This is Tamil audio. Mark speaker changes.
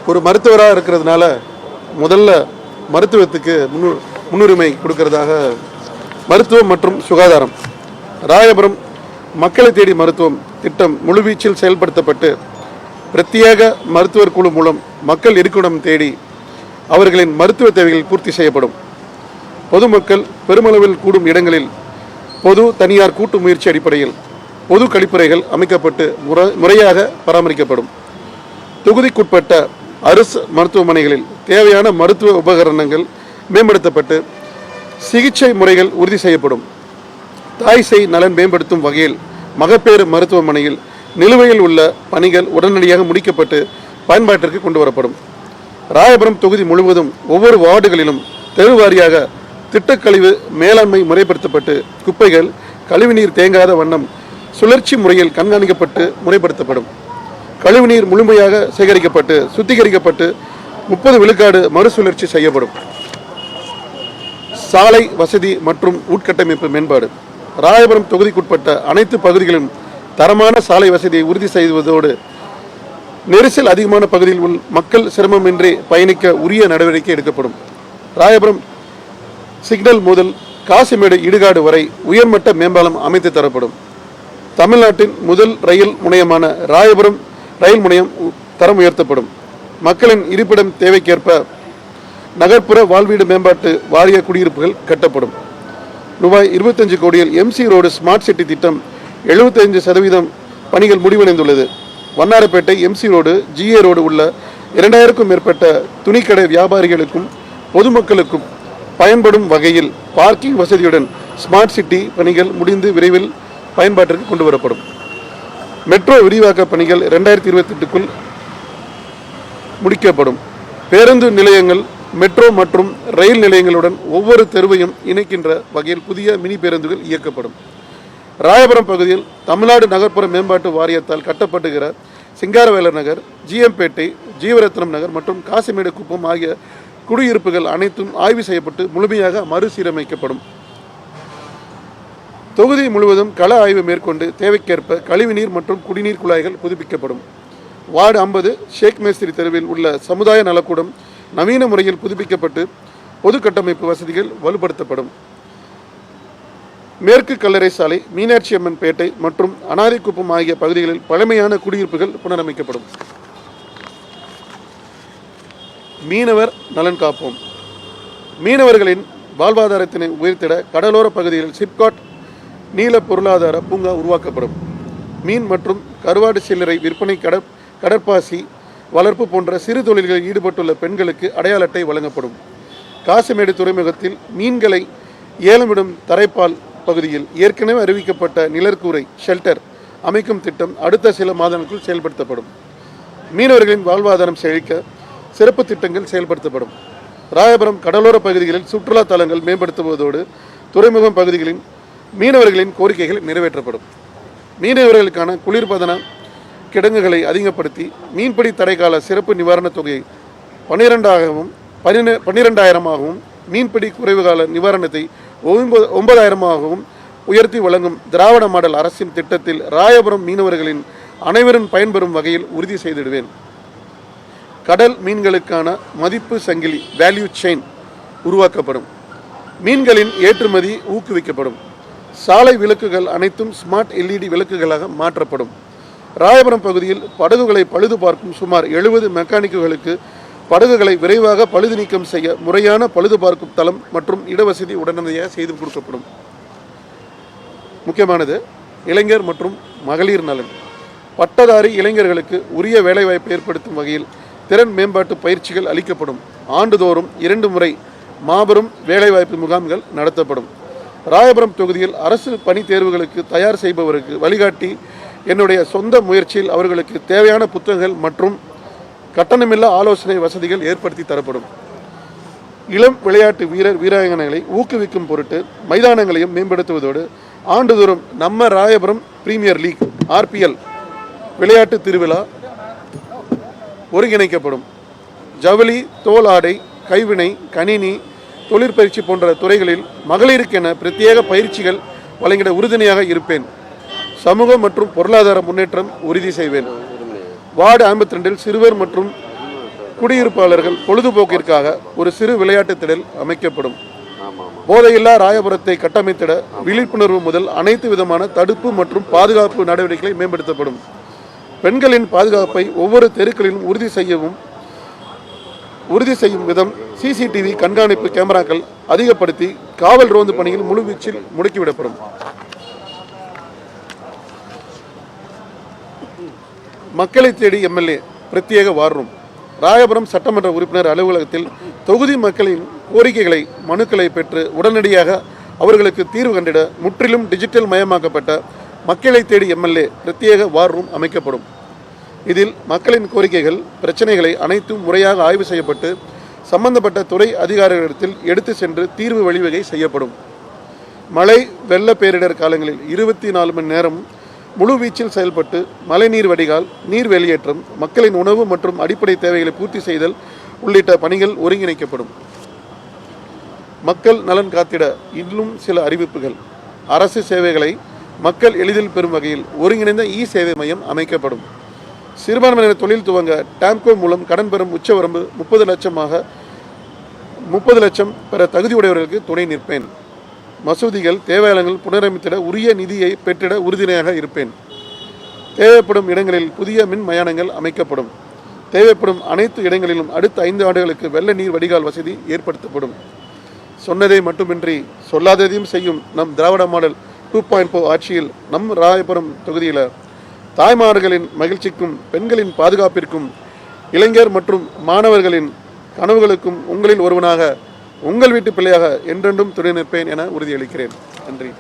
Speaker 1: ஒரு மருத்துவராக இருக்கிறதுனால முதல்ல மருத்துவத்துக்கு முன்னுரிமை கொடுக்கறதாக மருத்துவம் மற்றும் சுகாதாரம். ராயபுரம் மக்களை தேடி மருத்துவம் திட்டம் முழுவீச்சில் செயல்படுத்தப்பட்டு பிரத்யேக மருத்துவர் குழு மூலம் மக்கள் இருப்பிடம் தேடி அவர்களின் மருத்துவ தேவைகள் பூர்த்தி செய்யப்படும். பொதுமக்கள் பெருமளவில் கூடும் இடங்களில் பொது தனியார் கூட்டு முயற்சி அடிப்படையில் பொது கழிப்பறைகள் அமைக்கப்பட்டு முறையாக பராமரிக்கப்படும். தொகுதிக்குட்பட்ட அரசு மருத்துவமனைகளில் தேவையான மருத்துவ உபகரணங்கள் மேம்படுத்தப்பட்டு சிகிச்சை முறைகள் உறுதி செய்யப்படும். தாய் சேய் நலன் மேம்படுத்தும் வகையில் மகப்பேறு மருத்துவமனையில் நிலுவையில் உள்ள பணிகள் உடனடியாக முடிக்கப்பட்டு பயன்பாட்டிற்கு கொண்டு வரப்படும். ராயபுரம் தொகுதி முழுவதும் ஒவ்வொரு வார்டுகளிலும் தெருவாரியாக திட்டக்கழிவு மேலாண்மை முறைப்படுத்தப்பட்டு குப்பைகள் கழிவுநீர் தேங்காத வண்ணம் சுழற்சி முறையில் கண்காணிக்கப்பட்டு முறைப்படுத்தப்படும். கழிவுநீர் முழுமையாக சேகரிக்கப்பட்டு சுத்திகரிக்கப்பட்டு 30 விழுக்காடு மறுசுழற்சி செய்யப்படும். சாலை வசதி மற்றும் உட்கட்டமைப்பு மேம்பாடு. ராயபுரம் தொகுதிக்குட்பட்ட அனைத்து பகுதிகளிலும் தரமான சாலை வசதியை உறுதி செய்வதோடு நெரிசல் அதிகமான பகுதியில் உள்ள மக்கள் சிரமமின்றி பயணிக்க உரிய நடவடிக்கை எடுக்கப்படும். ராயபுரம் சிக்னல் முதல் காசிமேடு இடுகாடு வரை உயர்மட்ட மேம்பாலம் அமைத்து தரப்படும். தமிழ்நாட்டின் முதல் ரயில் முனையமான ராயபுரம் ரயில் முனையம் தரம் உயர்த்தப்படும். மக்களின் இருப்பிடம் தேவைக்கேற்ப நகர்ப்புற வாழ்வீடு மேம்பாட்டு வாரிய குடியிருப்புகள் கட்டப்படும். ரூபாய் 25 கோடியில் MC ரோடு ஸ்மார்ட் சிட்டி திட்டம் 75% பணிகள் முடிவடைந்துள்ளது. Vannarapettai MC road GA road உள்ள 2000க்கும் மேற்பட்ட துணிக்கடை வியாபாரிகளுக்கும் பொதுமக்களுக்கும் பயன்படும் வகையில் பார்க்கிங் வசதியுடன் ஸ்மார்ட் சிட்டி பணிகள் முடிந்து விரைவில் பயன்பாட்டிற்கு கொண்டு வரப்படும். மெட்ரோ விரிவாக்க பணிகள் 2028க்குள் முடிக்கப்படும். பேருந்து நிலையங்கள் மெட்ரோ மற்றும் ரயில் நிலையங்களுடன் ஒவ்வொரு தெருவையும் இணைக்கின்ற வகையில் புதிய மினி பேருந்துகள் இயக்கப்படும். ராயபுரம் பகுதியில் தமிழ்நாடு நகர்ப்புற மேம்பாட்டு வாரியத்தால் கட்டப்படுகிற சிங்காரவேலர் நகர், GM பேட்டை, ஜீவரத்னம் நகர் மற்றும் காசிமேடு குப்பம் ஆகிய குடியிருப்புகள் அனைத்தும் ஆய்வு செய்யப்பட்டு முழுமையாக மறுசீரமைக்கப்படும். தொகுதி முழுவதும் கள ஆய்வு மேற்கொண்டு தேவைக்கேற்ப கழிவுநீர் மற்றும் குடிநீர் குழாய்கள் புதுப்பிக்கப்படும். வார்டு 50 ஷேக் மேஸ்திரி தெருவில் உள்ள சமுதாய நலக்கூடம் நவீன முறையில் புதுப்பிக்கப்பட்டு பொது கட்டமைப்பு வசதிகள் வலுப்படுத்தப்படும். மேற்கு கல்லறை சாலை, மீனாட்சி அம்மன் பேட்டை மற்றும் அனாதைக்குப்பம் ஆகிய பகுதிகளில் பழமையான குடியிருப்புகள் புனரமைக்கப்படும். மீனவர் நலன் காப்போம். மீனவர்களின் வாழ்வாதாரத்தினை உயர்த்திட கடலோர பகுதியில் சிப்காட் நீல பொருளாதார பூங்கா உருவாக்கப்படும். மீன் மற்றும் கருவாடு சில்லறை விற்பனை, கடற்பாசி வளர்ப்பு போன்ற சிறு தொழில்களில் ஈடுபட்டுள்ள பெண்களுக்கு அடையாள அட்டை வழங்கப்படும். காசிமேடு துறைமுகத்தில் மீன்களை ஏலமிடும் தரைப்பால் பகுதியில் ஏற்கனவே அறிவிக்கப்பட்ட நிழற்கூரை ஷெல்டர் அமைக்கும் திட்டம் அடுத்த சில மாதங்களுக்குள் செயல்படுத்தப்படும். மீனவர்களின் வாழ்வாதாரம் செழிக்க சிறப்பு திட்டங்கள் செயல்படுத்தப்படும். ராயபுரம் கடலோர பகுதிகளில் சுற்றுலா தலங்கள் மேம்படுத்துவதோடு துறைமுகம் பகுதிகளின் மீனவர்களின் கோரிக்கைகள் நிறைவேற்றப்படும். மீனவர்களுக்கான குளிர்பதன கிடங்குகளை அதிகப்படுத்தி மீன்பிடி தடைக்கால சிறப்பு நிவாரணத் தொகையை 12,000ஆகவும் மீன்பிடி குறைவுகால நிவாரணத்தை 9,000ஆகவும் உயர்த்தி வழங்கும் திராவிட மாடல் அரசின் திட்டத்தில் ராயபுரம் மீனவர்களின் அனைவரும் பயன்பெறும் வகையில் உறுதி செய்திடுவேன். கடல் மீன்களுக்கான மதிப்பு சங்கிலி வேல்யூ செயின் உருவாக்கப்படும். மீன்களின் ஏற்றுமதி ஊக்குவிக்கப்படும். சாலை விளக்குகள் அனைத்தும் ஸ்மார்ட் LED விளக்குகளாக மாற்றப்படும். ராயபுரம் பகுதியில் படகுகளை பழுது பார்க்கும் சுமார் 70 மெக்கானிக்குகளுக்கு படகுகளை விரைவாக பழுது நீக்கம் செய்ய முறையான பழுது பார்க்கும் தளம் மற்றும் இடவசதி உடனடியாக செய்து கொடுக்கப்படும். முக்கியமானது இளைஞர் மற்றும் மகளிர் நலன். பட்டதாரி இளைஞர்களுக்கு உரிய வேலைவாய்ப்பு ஏற்படுத்தும் வகையில் திறன் மேம்பாட்டு பயிற்சிகள் அளிக்கப்படும். ஆண்டுதோறும் 2 முறை மாபெரும் வேலைவாய்ப்பு முகாம்கள் நடத்தப்படும். ராயபுரம் தொகுதியில் அரசு பணி தேர்வுகளுக்கு தயார் செய்பவருக்கு வழிகாட்டி என்னுடைய சொந்த முயற்சியில் அவர்களுக்கு தேவையான புத்தகங்கள் மற்றும் கட்டணமில்லா ஆலோசனை வசதிகள் ஏற்படுத்தி தரப்படும். இளம் விளையாட்டு வீராங்கனைகளை ஊக்குவிக்கும் பொருட்டு மைதானங்களையும் மேம்படுத்துவதோடு ஆண்டுதோறும் நம்ம ராயபுரம் பிரீமியர் லீக் RPL விளையாட்டு திருவிழா ஒருங்கிணைக்கப்படும். ஜவுளி, தோல் ஆடை, கைவினை, கணினி, தொழிற்பயிற்சி போன்ற துறைகளில் மகளிருக்கென பிரத்யேக பயிற்சிகள் வழங்கிட உறுதுணையாக இருப்பேன். சமூக மற்றும் பொருளாதார முன்னேற்றம் உறுதி செய்வேன். வார்டு 52 சிறுவர் மற்றும் குடியிருப்பாளர்கள் பொழுதுபோக்கிற்காக ஒரு சிறு விளையாட்டு திடல் அமைக்கப்படும். போதையில்லா ராயபுரத்தை கட்டமைத்திட விழிப்புணர்வு முதல் அனைத்து விதமான தடுப்பு மற்றும் பாதுகாப்பு நடவடிக்கைகளை மேம்படுத்தப்படும். பெண்களின் பாதுகாப்பை ஒவ்வொரு தெருக்களிலும் உறுதி செய்யும் விதம் சிசிடிவி கண்காணிப்பு கேமராக்கள் அதிகப்படுத்தி காவல் ரோந்து பணியில் முழுவீச்சில் முடுக்கிவிடப்படும். மக்களை தேடி எம்எல்ஏ பிரத்யேக வார் ரூம். ராயபுரம் சட்டமன்ற உறுப்பினர் அலுவலகத்தில் தொகுதி மக்களின் கோரிக்கைகளை மனுக்களை பெற்று உடனடியாக அவர்களுக்கு தீர்வு கண்டிட முற்றிலும் டிஜிட்டல் மயமாக்கப்பட்ட மக்களை தேடி எம்எல்ஏ பிரத்யேக வார் ரூம் அமைக்கப்படும். இதில் மக்களின் கோரிக்கைகள் பிரச்சனைகளை அனைத்தும் முறையாக ஆய்வு செய்யப்பட்டு சம்பந்தப்பட்ட துறை அதிகாரிகளிடத்தில் எடுத்து சென்று தீர்வு வழிவகை செய்யப்படும். மழை வெள்ள பேரிடர் காலங்களில் 24 மணி நேரம் முழுவீச்சில் செயல்பட்டு மழைநீர் வடிகால், நீர் வெளியேற்றம், மக்களின் உணவு மற்றும் அடிப்படை தேவைகளை பூர்த்தி செய்தல் உள்ளிட்ட பணிகள் ஒருங்கிணைக்கப்படும். மக்கள் நலன் காத்திட இன்னும் சில அறிவிப்புகள். அரசு சேவைகளை மக்கள் எளிதில் பெறும் வகையில் ஒருங்கிணைந்த சேவை மையம் அமைக்கப்படும். சிறுபான்மையினர் தொழில் துவங்க டாம்கோ மூலம் கடன் பெறும் உச்சவரம்பு 30 லட்சம் பெற தகுதியுடையவர்களுக்கு துணை நிற்பேன். மசூதிகள், தேவாலயங்கள் புனரமைத்திட உரிய நிதியை பெற்றிட உறுதுணையாக இருப்பேன். தேவைப்படும் இடங்களில் புதிய மின் மயானங்கள் அமைக்கப்படும். தேவைப்படும் அனைத்து இடங்களிலும் அடுத்த 5 ஆண்டுகளுக்கு வெள்ள நீர் வடிகால் வசதி ஏற்படுத்தப்படும். சொன்னதை மட்டுமின்றி சொல்லாததையும் செய்யும் நம் திராவிட மாடல் 2.0 ஆட்சியில் நம் ராயபுரம் தொகுதியில் தாய்மார்களின் மகிழ்ச்சிக்கும், பெண்களின் பாதுகாப்பிற்கும், இளைஞர் மற்றும் மாணவர்களின் கனவுகளுக்கும் உங்களில் ஒருவனாக, உங்கள் வீட்டு பிள்ளையாக என்றென்றும் துணை நிற்பேன் என உறுதியளிக்கிறேன். நன்றி.